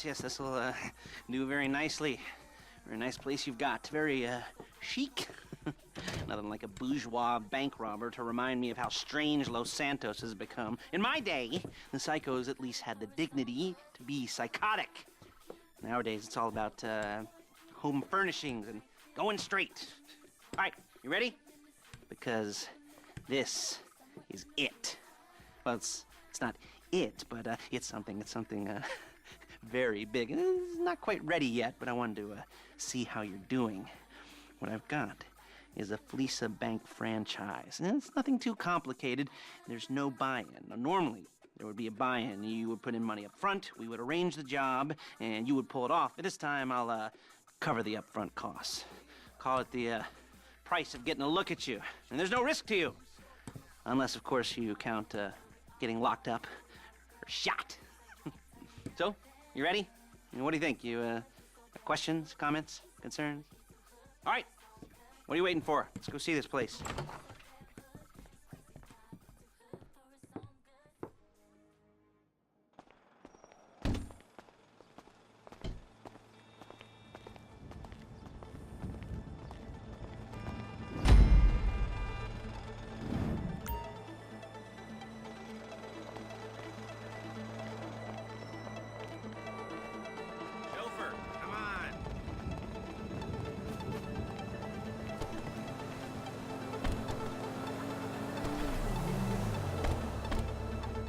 Yes, this'll do very nicely. Very nice place you've got. Very chic. Nothing like a bourgeois bank robber to remind me of how strange Los Santos has become. In my day, the psychos at least had the dignity to be psychotic. Nowadays, it's all about home furnishings and going straight. All right, you ready? Because this is it. Well, it's not it, but it's something very big. It's not quite ready yet, but I wanted to see how you're doing. What I've got is a Fleeca Bank franchise. And it's nothing too complicated. There's no buy-in. Now, normally, there would be a buy-in. You would put in money up front, we would arrange the job, and you would pull it off. But this time, I'll cover the upfront costs. Call it the price of getting a look at you. And there's no risk to you. Unless, of course, you count getting locked up or shot. So, you ready? What do you think? You questions, comments, concerns? All right. What are you waiting for? Let's go see this place.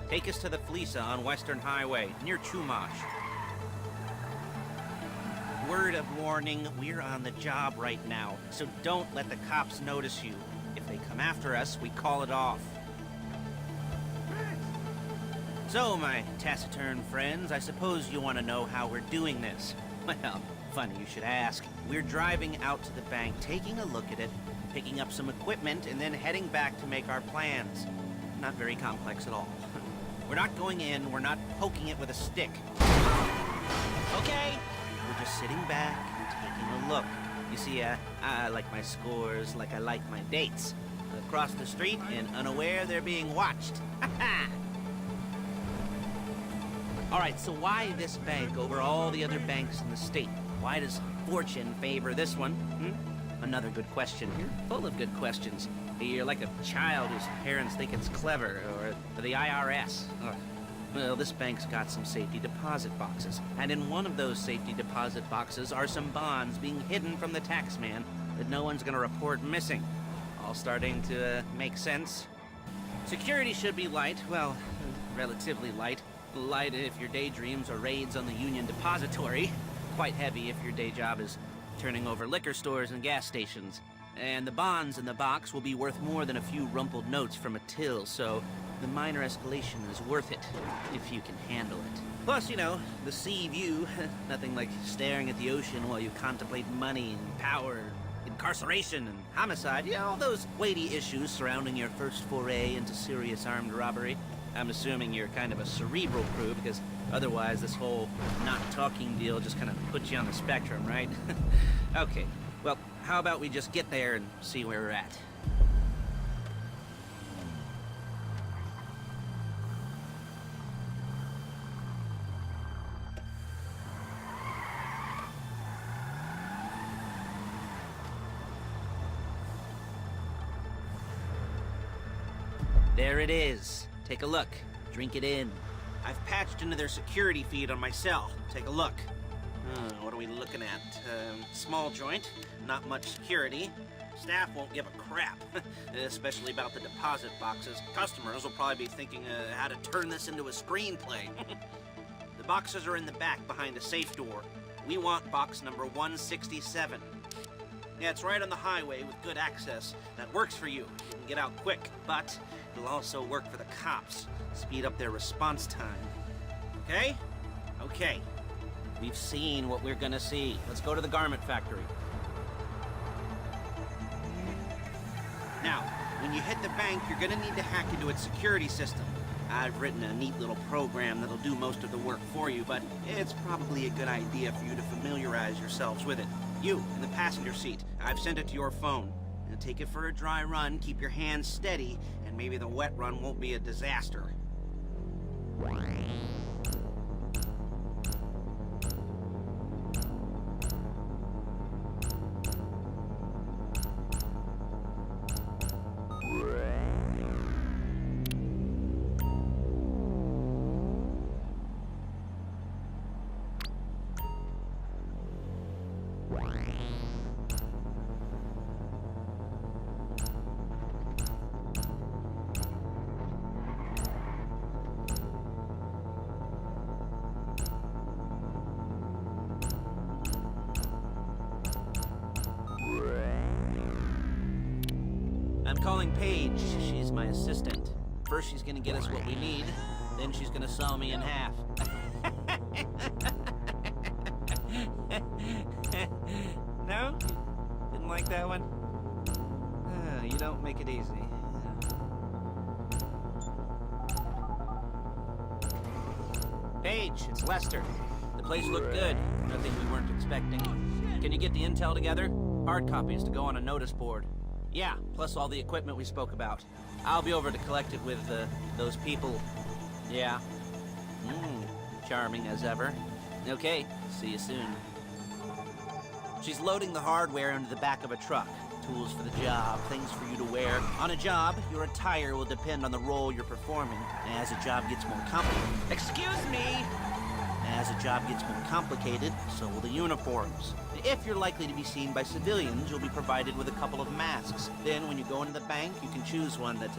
Take us to the Fleeca on Western Highway, near Chumash. Word of warning, we're on the job right now, so don't let the cops notice you. If they come after us, we call it off. So, my taciturn friends, I suppose you want to know how we're doing this. Well, funny you should ask. We're driving out to the bank, taking a look at it, picking up some equipment, and then heading back to make our plans. Not very complex at all. We're not going in, we're not poking it with a stick. Okay? We're just sitting back and taking a look. You see, I like my scores like I like my dates. Across the street and unaware they're being watched. Alright, so why this bank over all the other banks in the state? Why does fortune favor this one? Another good question. You're full of good questions. You're like a child whose parents think it's clever, or the IRS. Well, this bank's got some safety deposit boxes, and in one of those safety deposit boxes are some bonds being hidden from the tax man that no one's gonna report missing. All starting to make sense. Security should be light, well, relatively light. Light if your daydreams are raids on the Union Depository. Quite heavy if your day job is turning over liquor stores and gas stations. And the bonds in the box will be worth more than a few rumpled notes from a till, so the minor escalation is worth it, if you can handle it. Plus, you know, the sea view, nothing like staring at the ocean while you contemplate money and power, incarceration and homicide, you know, all those weighty issues surrounding your first foray into serious armed robbery. I'm assuming you're kind of a cerebral crew, because otherwise this whole not talking deal just kind of puts you on the spectrum, right? Okay, well, how about we just get there and see where we're at? There it is. Take a look. Drink it in. I've patched into their security feed on my cell. Take a look. What are we looking at? Small joint, not much security. Staff won't give a crap, especially about the deposit boxes. Customers will probably be thinking how to turn this into a screenplay. The boxes are in the back behind a safe door. We want box number 167. Yeah, it's right on the highway with good access. That works for you. You can get out quick, but it'll also work for the cops. Speed up their response time. Okay? Okay. We've seen what we're gonna see. Let's go to the garment factory. Now, when you hit the bank, you're gonna need to hack into its security system. I've written a neat little program that'll do most of the work for you, but it's probably a good idea for you to familiarize yourselves with it. You, in the passenger seat, I've sent it to your phone. take it for a dry run, keep your hands steady, and maybe the wet run won't be a disaster. I'm calling Paige. She's my assistant. First she's gonna get us what we need, then she's gonna saw me in half. No? Didn't like that one? You don't make it easy. Paige, it's Lester. The place looked good. Nothing we weren't expecting. Can you get the intel together? Hard copies to go on a notice board. Yeah, plus all the equipment we spoke about. I'll be over to collect it with, those people. Yeah. Charming as ever. Okay, see you soon. She's loading the hardware into the back of a truck. Tools for the job, things for you to wear. On a job, your attire will depend on the role you're performing. As a job gets more complicated... Excuse me! As a job gets more complicated, so will the uniforms. If you're likely to be seen by civilians, you'll be provided with a couple of masks. Then, when you go into the bank, you can choose one that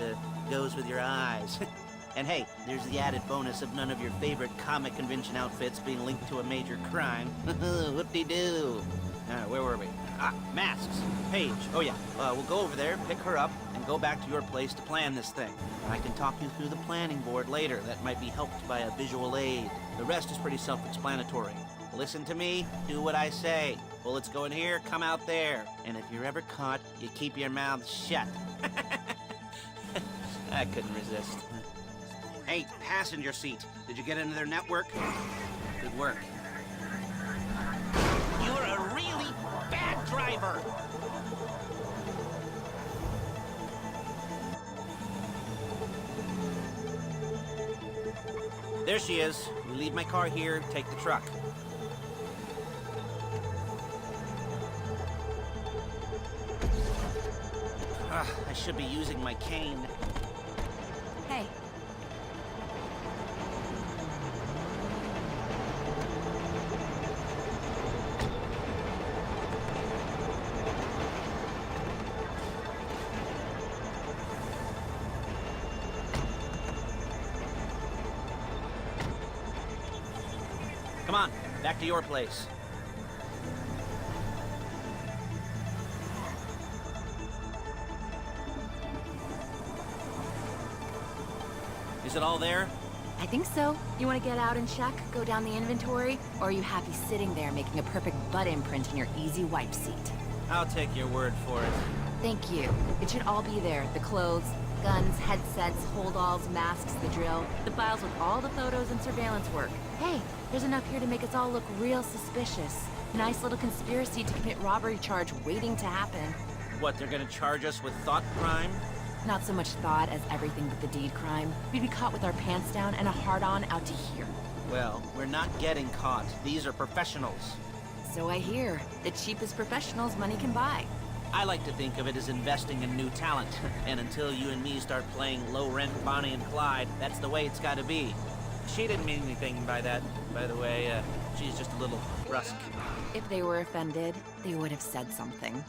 goes with your eyes. And hey, there's the added bonus of none of your favorite comic convention outfits being linked to a major crime. Whoop-de-doo. Where were we? Masks. Paige. Oh yeah, we'll go over there, pick her up, and go back to your place to plan this thing. I can talk you through the planning board later. That might be helped by a visual aid. The rest is pretty self-explanatory. Listen to me, do what I say. Bullets go in here, come out there. And if you're ever caught, you keep your mouth shut. I couldn't resist. Hey, passenger seat. Did you get into their network? Good work. You're a really bad driver. There she is. We leave my car here, take the truck. I should be using my cane. Hey. Come on, back to your place. Is it all there? I think so. You want to get out and check, go down the inventory, or are you happy sitting there making a perfect butt imprint in your easy wipe seat? I'll take your word for it. Thank you. It should all be there. The clothes, guns, headsets, hold-alls, masks, the drill, the files with all the photos and surveillance work. Hey, there's enough here to make us all look real suspicious. Nice little conspiracy to commit robbery charge waiting to happen. What, they're gonna charge us with thought crime? Not so much thought as everything but the deed crime. We'd be caught with our pants down and a hard-on out to here. Well, we're not getting caught. These are professionals. So I hear. The cheapest professionals money can buy. I like to think of it as investing in new talent. And until you and me start playing low-rent Bonnie and Clyde, that's the way it's gotta be. She didn't mean anything by that, by the way. She's just a little brusque. If they were offended, they would have said something.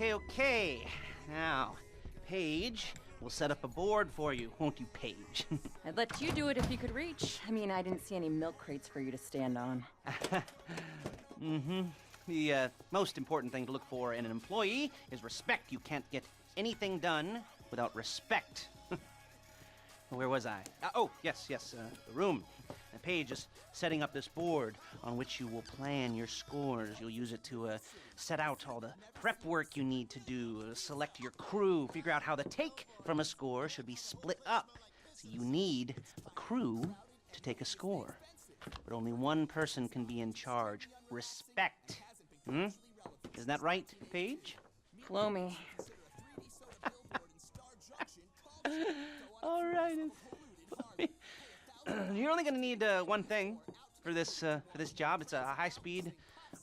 Okay. Now, Paige, we'll set up a board for you, won't you, Paige? I'd let you do it if you could reach. I mean, I didn't see any milk crates for you to stand on. the most important thing to look for in an employee is respect. You can't get anything done without respect. Where was I? Yes, the room. Paige is setting up this board on which you will plan your scores. You'll use it to set out all the prep work you need to do, select your crew, figure out how the take from a score should be split up. So you need a crew to take a score. But only one person can be in charge. Respect. Isn't that right, Paige? Flow me. All right. You're only going to need one thing for this job. It's a high-speed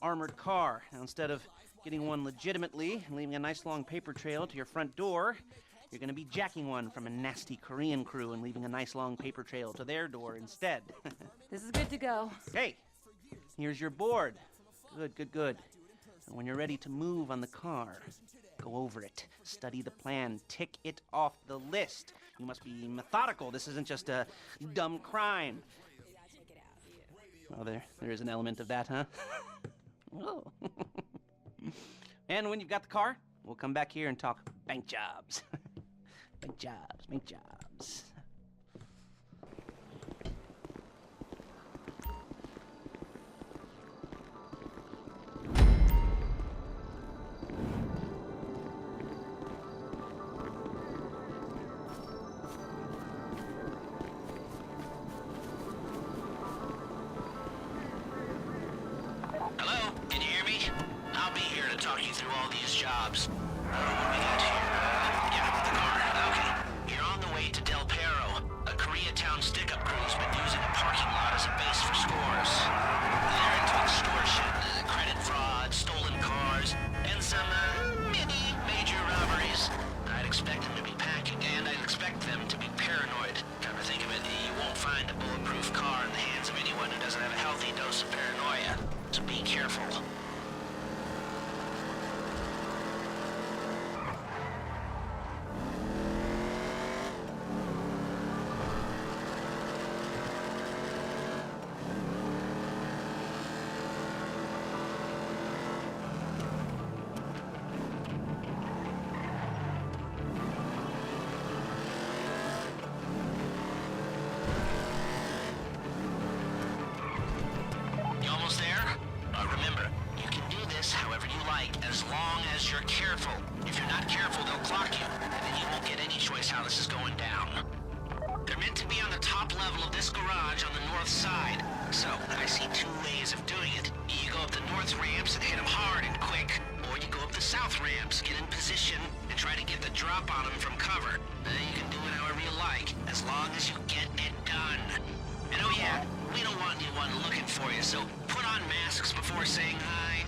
armored car. Now, instead of getting one legitimately and leaving a nice long paper trail to your front door, you're going to be jacking one from a nasty Korean crew and leaving a nice long paper trail to their door instead. This is good to go. Hey, here's your board. Good. And when you're ready to move on the car, go over it, study the plan, tick it off the list. You must be methodical. This isn't just a dumb crime. Well, there is an element of that, huh? Oh. And when you've got the car, we'll come back here and talk bank jobs. Bank jobs. Talk you through all these jobs. What do we got here? The car. Okay. You're on the way to Del Perro. A Koreatown stick-up crew's been using a parking lot as a base for scores. They're into extortion, credit fraud, stolen cars, and some major robberies. I'd expect them to be packing, and I'd expect them to be paranoid. Come to think of it, you won't find a bulletproof car in the hands of anyone who doesn't have a healthy dose of paranoia. So be careful. Remember, you can do this however you like, as long as you're careful. If you're not careful, they'll clock you, and then you won't get any choice how this is going down. They're meant to be on the top level of this garage on the north side. So, I see two ways of doing it. You go up the north ramps and hit them hard and quick, or you go up the south ramps, get in position, and try to get the drop on them from cover. You can do it however you like, as long as you get it done. And oh yeah, we don't want anyone looking for you, so put on masks before saying hi.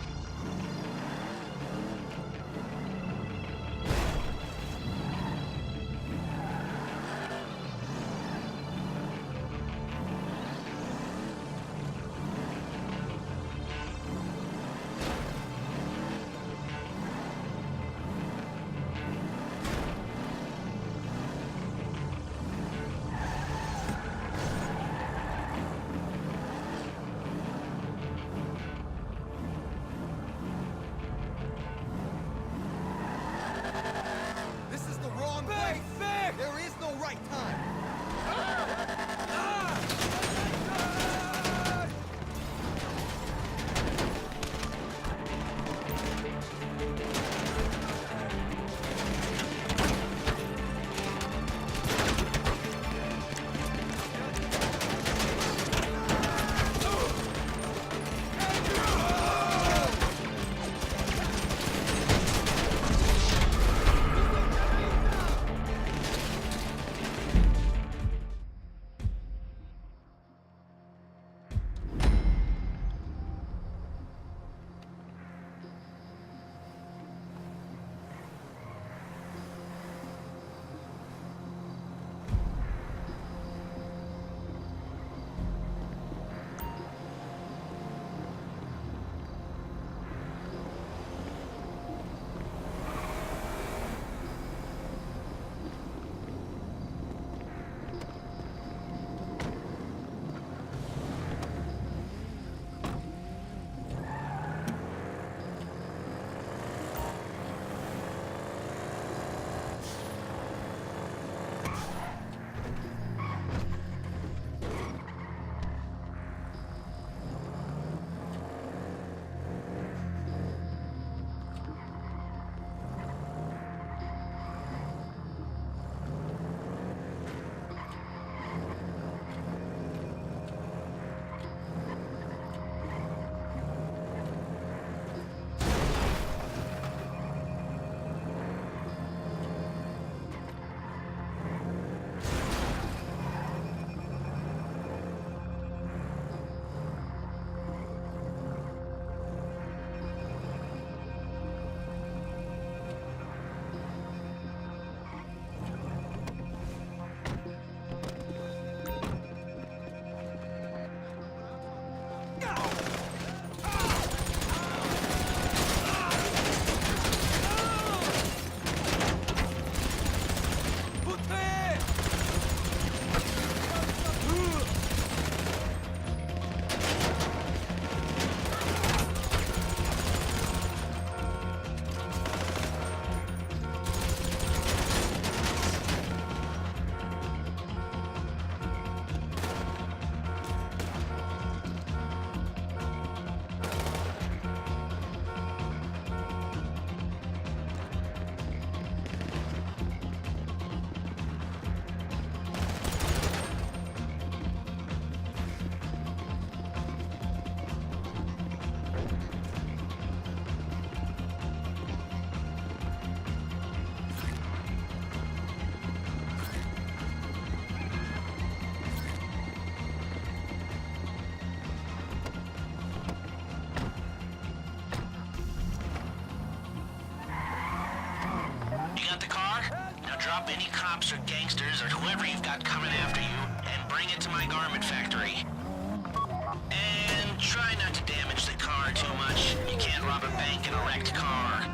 You got the car? Now drop any cops or gangsters or whoever you've got coming after you and bring it to my garment factory. And try not to damage the car too much. You can't rob a bank in a wrecked car.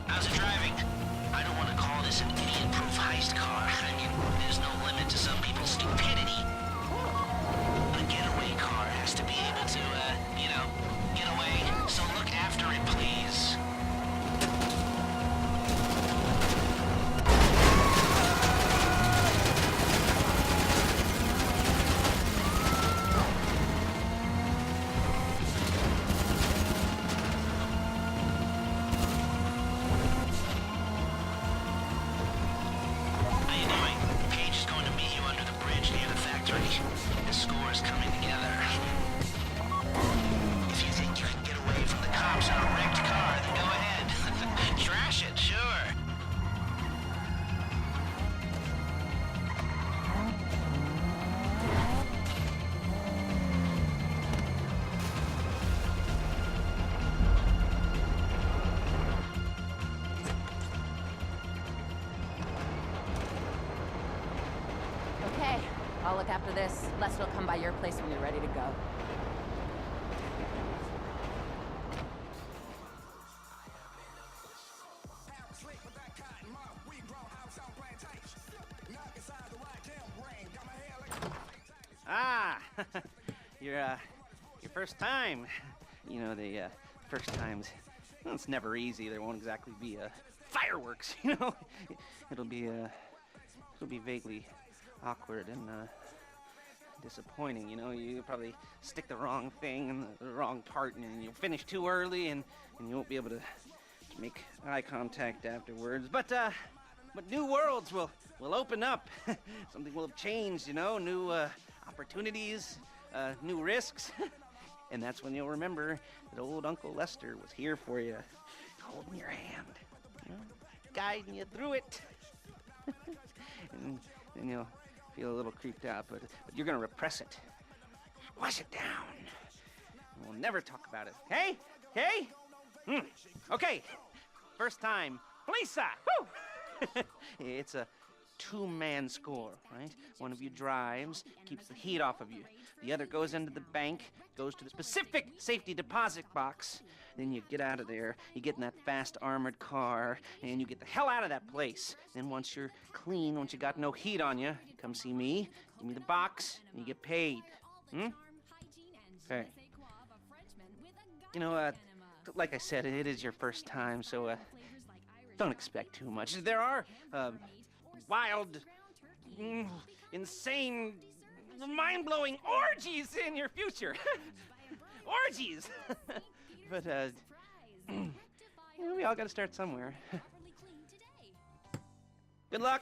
How's it driving? I don't want to call this an idiot-proof heist car. I mean, there's no limit to some people's stupidity. A getaway car has to be able to, get away. So look after it, please. How you doing? Paige is going to meet you under the bridge near the factory. The score is coming together. If you think you can get away from the cops in a wrecked car, then go ahead. Trash it, sure. Okay, I'll look after this. Lester will come by your place when you're ready to go. Ah, your first time. You know, the first times, well, it's never easy. There won't exactly be fireworks, you know. It'll be vaguely awkward and disappointing, you know. You probably stick the wrong thing in the wrong part, and you'll finish too early, and you won't be able to make eye contact afterwards. But new worlds will open up. Something will have changed, you know. New opportunities, new risks. And that's when you'll remember that old Uncle Lester was here for you, holding your hand, you know, guiding you through it. and you'll feel a little creeped out, but you're gonna repress it. Wash it down. We'll never talk about it. Hey? Hey? Okay. First time. Lisa! Woo! It's a two-man score, right? One of you drives, keeps the heat off of you. The other goes into the bank, goes to the specific safety deposit box. Then you get out of there, you get in that fast armored car, and you get the hell out of that place. Then once you're clean, once you got no heat on you, come see me, give me the box, and you get paid. Okay. You know, like I said, it is your first time, so don't expect too much. There are wild, insane, mind-blowing orgies in your future. Orgies! But, you know, we all gotta start somewhere. Good luck!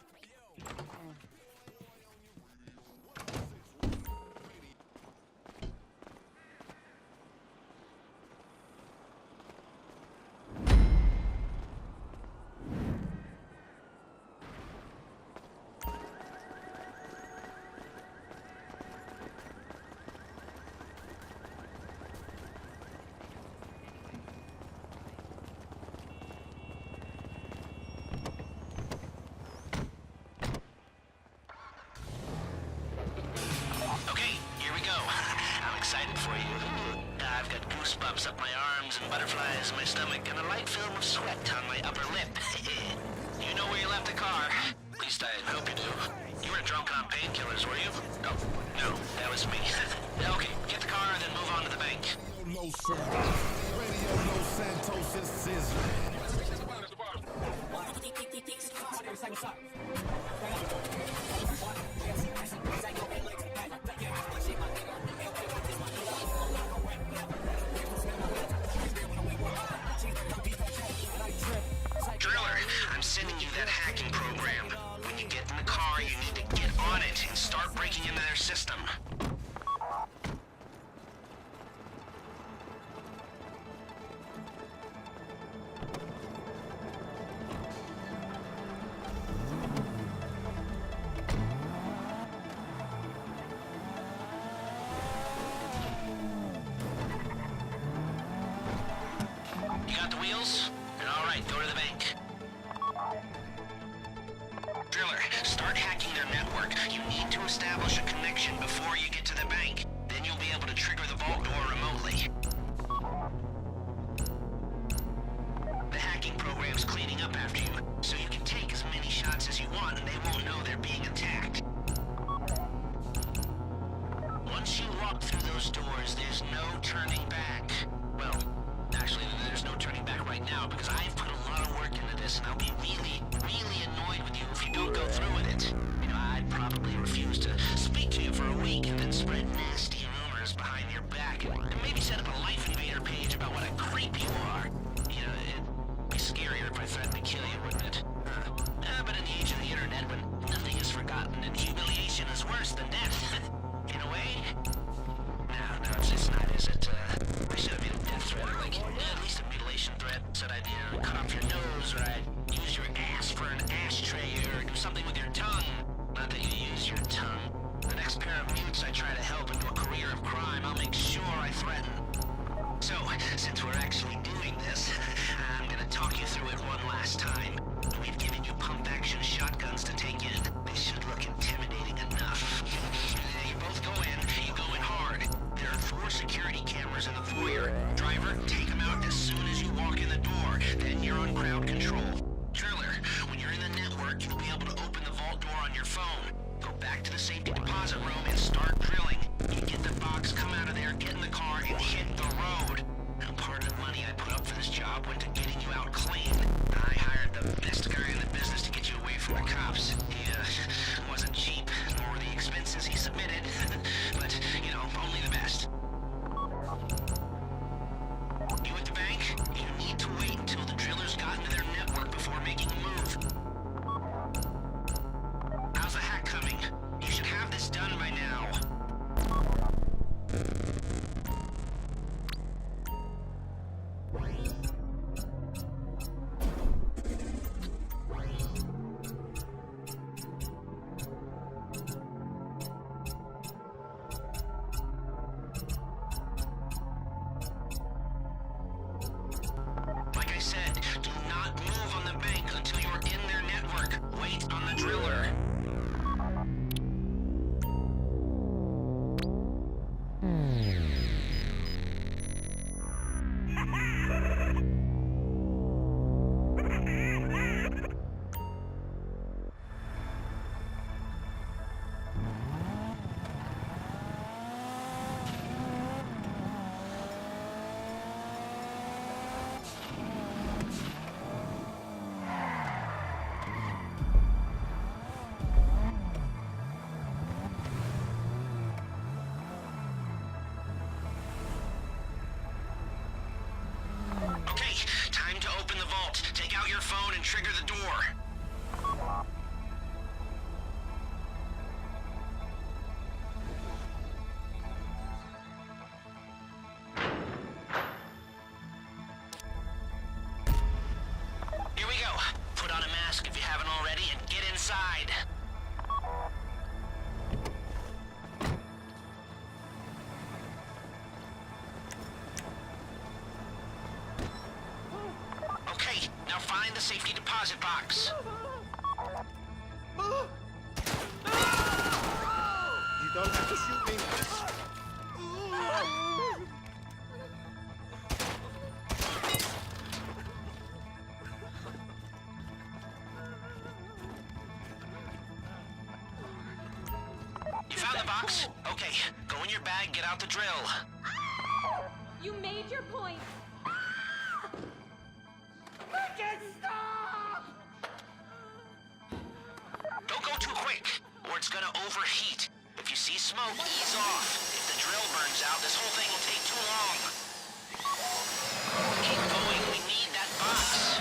Excited for you. I've got goosebumps up my arms and butterflies in my stomach and a light film of sweat on my upper lip. You know where you left the car? At least I hope you do. You weren't drunk on painkillers, were you? Oh, no, that was me. Okay, get the car and then move on to the bank. No, sir. Radio Los Santos is car, you need to get on it and start breaking into their system. You got the wheels? Then all right, go to the bank. Driller, start hacking their network. You need to establish a connection before you get to the bank. Then you'll be able to trigger the vault door remotely. The hacking program's cleaning up after you, so you can take as many shots as you want and they won't know they're being attacked. Once you walk through those doors, there's no turning back. Well, actually, there's no turning back right now because I've put a lot of work into this and I'll be really, really annoyed with you if you don't go through with it. You know, I'd probably refuse to speak to you for a week and then spread nasty rumors behind your back and maybe set up a Life Invader page about what a creep you are. You know, it'd be scarier if I threatened to kill you, wouldn't it? But in the age of the internet, when nothing is forgotten and humiliation is worse than death, in a way. No, it's not, is it? I should have made a death threat, or like, at least a mutilation threat. Said I'd, cut off your nose, or I'd use your ass for an ashtray, or do something with your tongue. Not that you use your tongue. The next pair of mutes I try to help into a career of crime, I'll make sure I threaten. So, since we're actually doing this, I'm gonna talk you through it one last time. We've given you pump-action shotguns to take in. They should look intimidating enough. You both go in, you go in hard. There are 4 security cameras in the foyer. Driver, take them out as soon as you walk in the door. Then you're on crowd control. Driller, when you're in the network, you'll be able to open the vault door on your phone. Go back to the safety deposit room and start drilling. You get the box, come out of there, get in the car, and hit the road. Now, part of the money I put up for this job went to getting you out clean. I hired the best guy in the business to get you away from the cops. He, wasn't cheap, nor were the expenses he submitted. But, only the best. You at the bank? You need to wait until the drillers got into their network before making a move. How's the hack coming? You should have this done by now. Like I said, do not move on the bank until you're in their network. Wait on the driller. Okay, time to open the vault. Take out your phone and trigger the door. Here we go. Put on a mask if you haven't already and get inside. Okay, now find the safety deposit box. You don't have to shoot me. You found the box? Okay, go in your bag, get out the drill. You made your point. Don't go too quick, or it's gonna overheat. If you see smoke, ease off. If the drill burns out, this whole thing will take too long. Keep going, we need that box.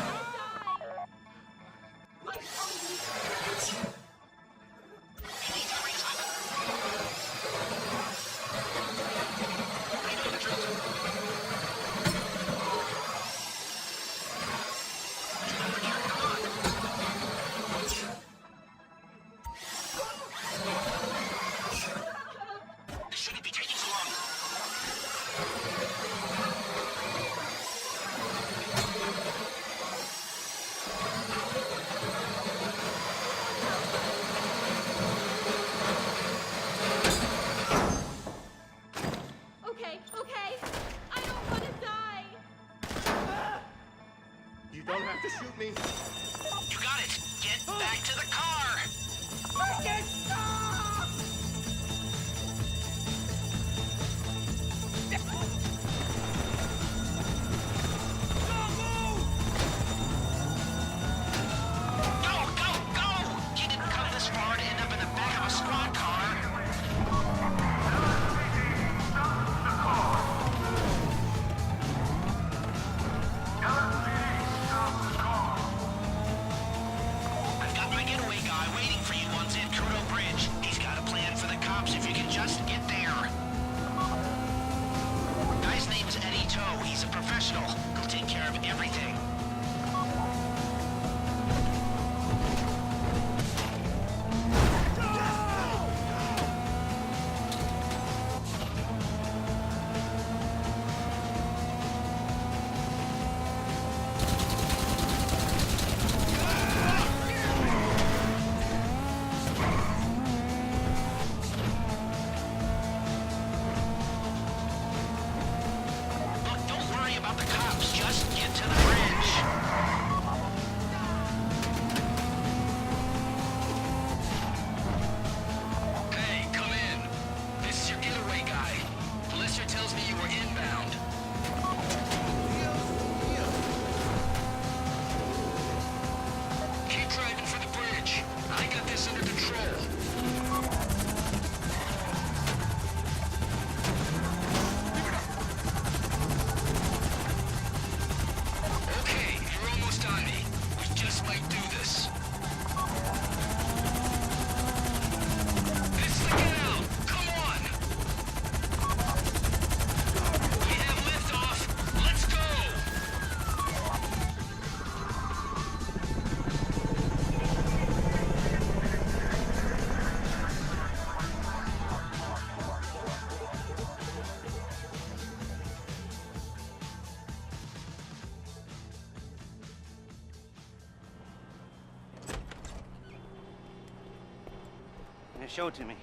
show it to me.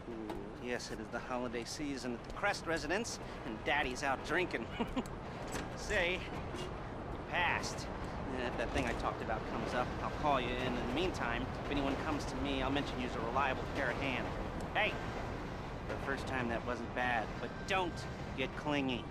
Ooh, yes, it is the holiday season at the Crest residence, and Daddy's out drinking. Say, passed. If that thing I talked about comes up, I'll call you, and in the meantime, if anyone comes to me, I'll mention you's a reliable pair of hands. Hey! For the first time, that wasn't bad, but don't get clingy.